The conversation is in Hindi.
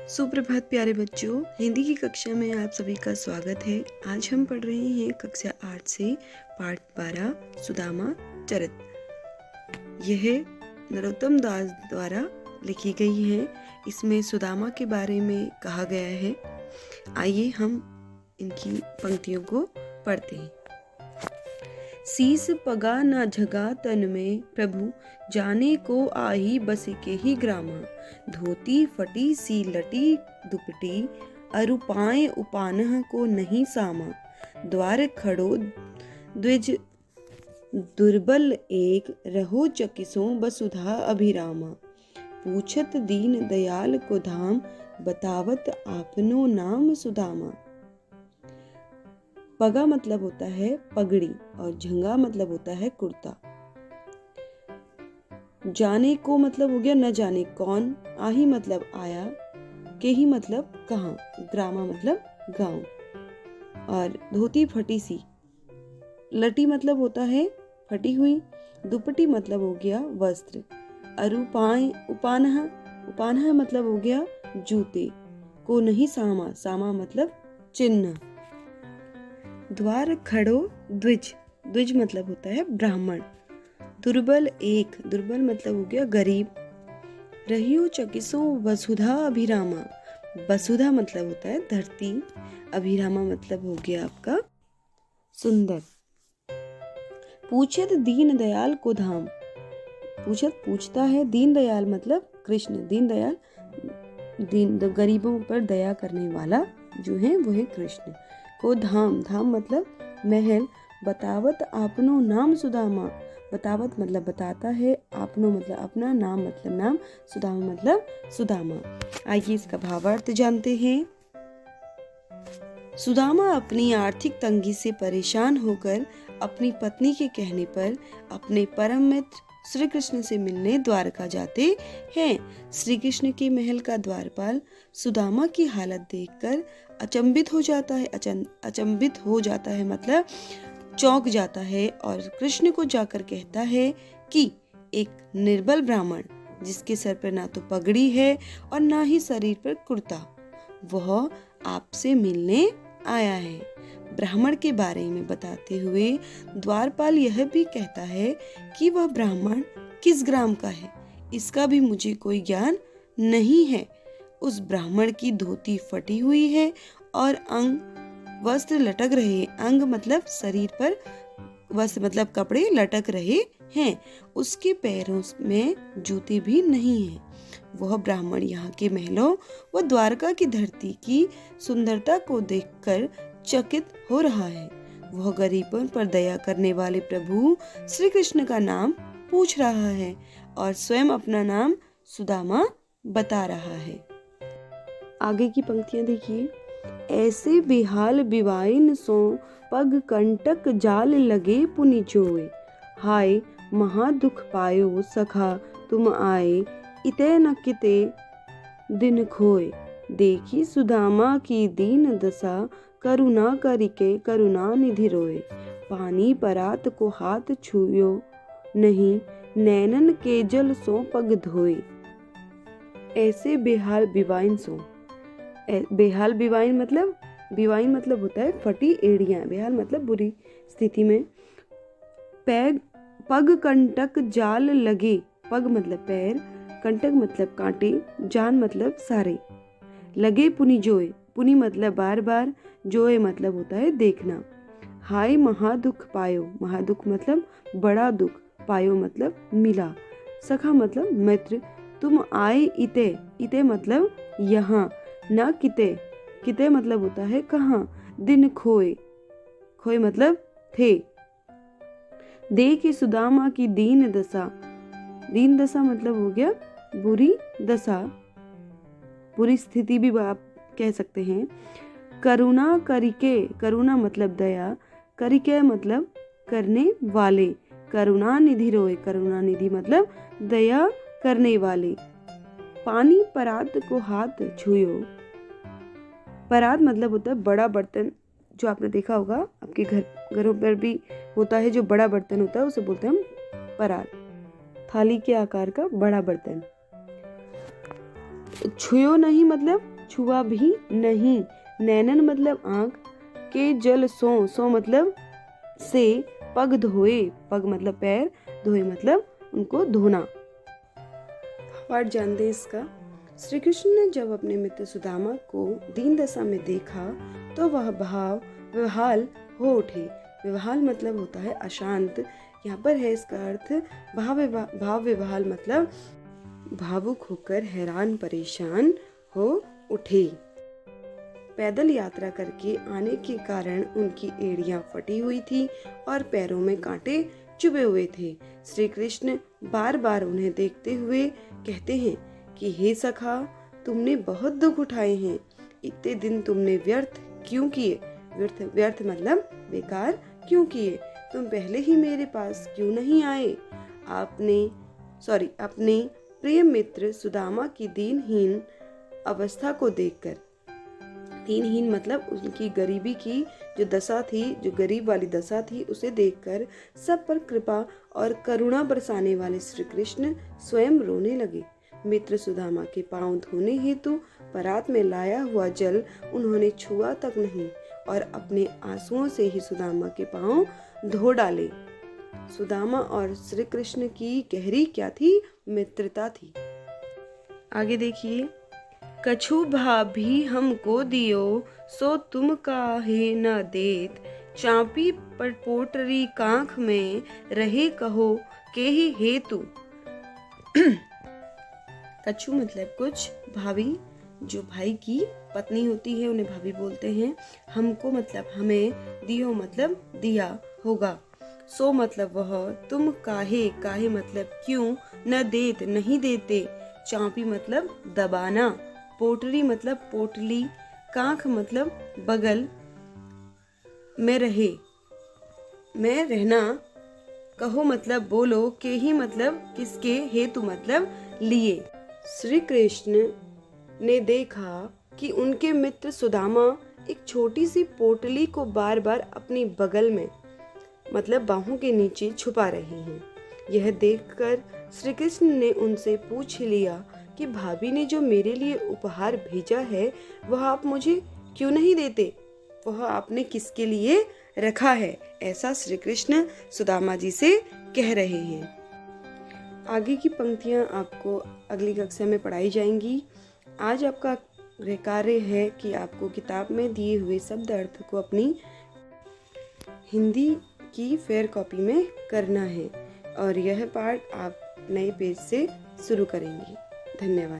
सुप्रभात प्यारे बच्चों, हिंदी की कक्षा में आप सभी का स्वागत है। आज हम पढ़ रहे हैं कक्षा 8 से पाठ 12 सुदामा चरित। यह नरोत्तम दास द्वारा लिखी गई है। इसमें सुदामा के बारे में कहा गया है। आइए हम इनकी पंक्तियों को पढ़ते हैं। शीस पगा न झगा तन में, प्रभु जाने को आही बस के ही ग्रामा। धोती फटी सी लटी दुपटी, अरुपाए उपानह को नहीं सामा। द्वार खड़ो द्विज दुर्बल एक, रहो चकिसों वसुधा अभिरामा। पूछत दीन दयाल को धाम, बतावत आपनो नाम सुदामा। पगा मतलब होता है पगड़ी और झंगा मतलब होता है कुर्ता। जाने को मतलब हो गया न जाने कौन, आही मतलब आया, के ही मतलब कहाँ, ग्रामा मतलब गांव। और धोती फटी सी, लटी मतलब होता है फटी हुई, दुपट्टी मतलब हो गया वस्त्र, अरुपाए उपानह, उपानह मतलब हो गया जूते, को नहीं सामा, सामा मतलब चिन्ह। द्वार खड़ो द्विज, द्विज मतलब होता है ब्राह्मण। दुर्बल एक, दुर्बल मतलब हो गया गरीब। रहियो चकिसों वसुधा अभिरामा, वसुधा मतलब होता है धरती, अभिरामा मतलब हो गया आपका सुंदर। पूछत दीन दयाल को धाम, पूछत पूछता है, दीन दयाल मतलब कृष्ण, दीन दयाल दीन गरीबों पर दया करने वाला जो है वो है कृष्ण। को धाम, धाम मतलब महल। बतावत आपनो नाम सुदामा, बतावत मतलब बताता है, आपनो मतलब अपना, नाम मतलब नाम, सुदामा मतलब सुदामा। आइए इसका भावार्थ जानते हैं। सुदामा अपनी आर्थिक तंगी से परेशान होकर अपनी पत्नी के कहने पर अपने परम मित्र श्री कृष्ण से मिलने द्वारका जाते हैं। श्री कृष्ण के महल का द्वारपाल सुदामा की हालत देखकर अचंभित हो जाता है। अचंभित हो जाता है मतलब चौंक जाता है और कृष्ण को जाकर कहता है कि एक निर्बल ब्राह्मण जिसके सर पर ना तो पगड़ी है और ना ही शरीर पर कुर्ता, वह आपसे मिलने आया है। ब्राह्मण के बारे में बताते हुए द्वारपाल यह भी कहता है कि वह ब्राह्मण किस ग्राम का है, इसका भी मुझे कोई ज्ञान नहीं है। उस ब्राह्मण की धोती फटी हुई है और अंग वस्त्र लटक रहे, अंग मतलब शरीर पर, वस्त्र मतलब कपड़े लटक रहे हैं। उसके पैरों में जूते भी नहीं हैं। वह ब्राह्मण यहाँ के महलों व द्वारका की धरती की सुंदरता को देखकर चकित हो रहा है। वह गरीबों पर दया करने वाले प्रभु श्री कृष्ण का नाम पूछ रहा है और स्वयं अपना नाम सुदामा बता रहा है। आगे की पंक्तियां देखिए। ऐसे बेहाल बिवाइन सो, पग कंटक जाल लगे पुनि जोए। हाय महा दुख पायो सखा तुम आए, इते न किते दिन खोए। देखी सुदामा की दीन दशा, करुणा करिके करुणा निधि रोए। पानी परात को हाथ छुयो नहीं, नैनन के जल सो पग धोए। ऐसे बेहाल बिवाइन सो, बेहाल बिवाइन मतलब, बिवाइन मतलब होता है फटी एड़ियां, बेहाल मतलब बुरी स्थिति में। पैग पग कंटक जाल लगे, पग मतलब पैर, कंटक मतलब कांटे, जान मतलब सारे, लगे पुनि जोए, पुनि मतलब बार बार, जोए मतलब होता है देखना। हाय महादुख पायो, महादुख मतलब बड़ा दुख, पायो मतलब मिला, सखा मतलब मित्र, तुम आए इते, इते मतलब यहाँ, ना किते, किते मतलब होता है कहाँ, दिन खोए, खोए मतलब थे। देखी सुदामा की दीन दशा, दीन दशा मतलब हो गया बुरी दशा, बुरी स्थिति भी आप कह सकते हैं। करुणा करिके, करुणा मतलब दया, करिके मतलब करने वाले, करुणा निधि रोए, करुणा निधि मतलब दया करने वाले। पानी परात को हाथ छुयो, परात मतलब होता है बड़ा बर्तन, जो आपने देखा होगा आपके घरों पर भी होता है, जो बड़ा बर्तन होता है उसे बोलते हैं हम परात, थाली के आकार का बड़ा बर्तन। छुयो नहीं मतलब छुआ भी नहीं। नैनन मतलब आँख, के जल सो मतलब से, पग धोए, पग मतलब पैर, धोए मतलब उनको धोना। पाठ जानते हैं इसका। श्री कृष्ण ने जब अपने मित्र सुदामा को दीन दशा में देखा तो वह भाव विह्वल हो उठे। विह्वल मतलब होता है अशांत। यहाँ पर है इसका अर्थ भाव विह्वल मतलब भावुक होकर हैरान परेशान हो उठे। पैदल यात्रा करके आने के कारण उनकी एड़ियां फटी हुई थी और पैरों में कांटे चुभे हुए थे। श्री कृष्ण बार बार उन्हें देखते हुए कहते हैं कि हे सखा, तुमने बहुत दुख उठाए हैं। इतने दिन तुमने व्यर्थ क्यों किए? व्यर्थ मतलब बेकार क्यों किए? तुम पहले ही मेरे पास क्यों नहीं आए? अपने प्रिय मित्र सुदामा की दीनहीन अवस्था को देखकर, दीनहीन मतलब उनकी गरीबी की जो दशा थी, जो गरीब वाली दशा थी, उसे देखकर सब पर कृपा और करुणा बरसाने वाले श्री कृष्ण स्वयं रोने लगे। मित्र सुदामा के पांव धोने हेतु परात में लाया हुआ जल उन्होंने छुआ तक नहीं और अपने आंसुओं से ही सुदामा के पांव धो डाले। सुदामा और श्री कृष्ण की गहरी क्या थी? मित्रता थी। आगे देखिए। कछु भाभी हमको दियो, सो तुम काहे न देत। चापी पोटरी कांख में रहे कहो के ही हेतु। कछु मतलब कुछ, भाभी जो भाई की पत्नी होती है उन्हें भाभी बोलते हैं। हमको मतलब हमें, दियो मतलब दिया होगा, सो मतलब वह, तुम काहे मतलब क्यों, न देत नहीं देते, चापी मतलब दबाना, पोटरी मतलब पोटली, कांख मतलब बगल में रहे, में रहना, कहो मतलब बोलो, के ही मतलब किसके, हेतु मतलब लिए। श्री कृष्ण ने देखा कि उनके मित्र सुदामा एक छोटी सी पोटली को बार बार अपनी बगल में मतलब बाहों के नीचे छुपा रहे हैं। यह देखकर श्री कृष्ण ने उनसे पूछ लिया कि भाभी ने जो मेरे लिए उपहार भेजा है वह आप मुझे क्यों नहीं देते? वह आपने किसके लिए रखा है? ऐसा श्री कृष्ण सुदामा जी से कह रहे हैं। आगे की पंक्तियां आपको अगली कक्षा में पढ़ाई जाएंगी। आज आपका कार्य है कि आपको किताब में दिए हुए शब्द अर्थ को अपनी हिंदी की फेयर कॉपी में करना है और यह पाठ आप नए पेज से शुरू करेंगे। धन्यवाद।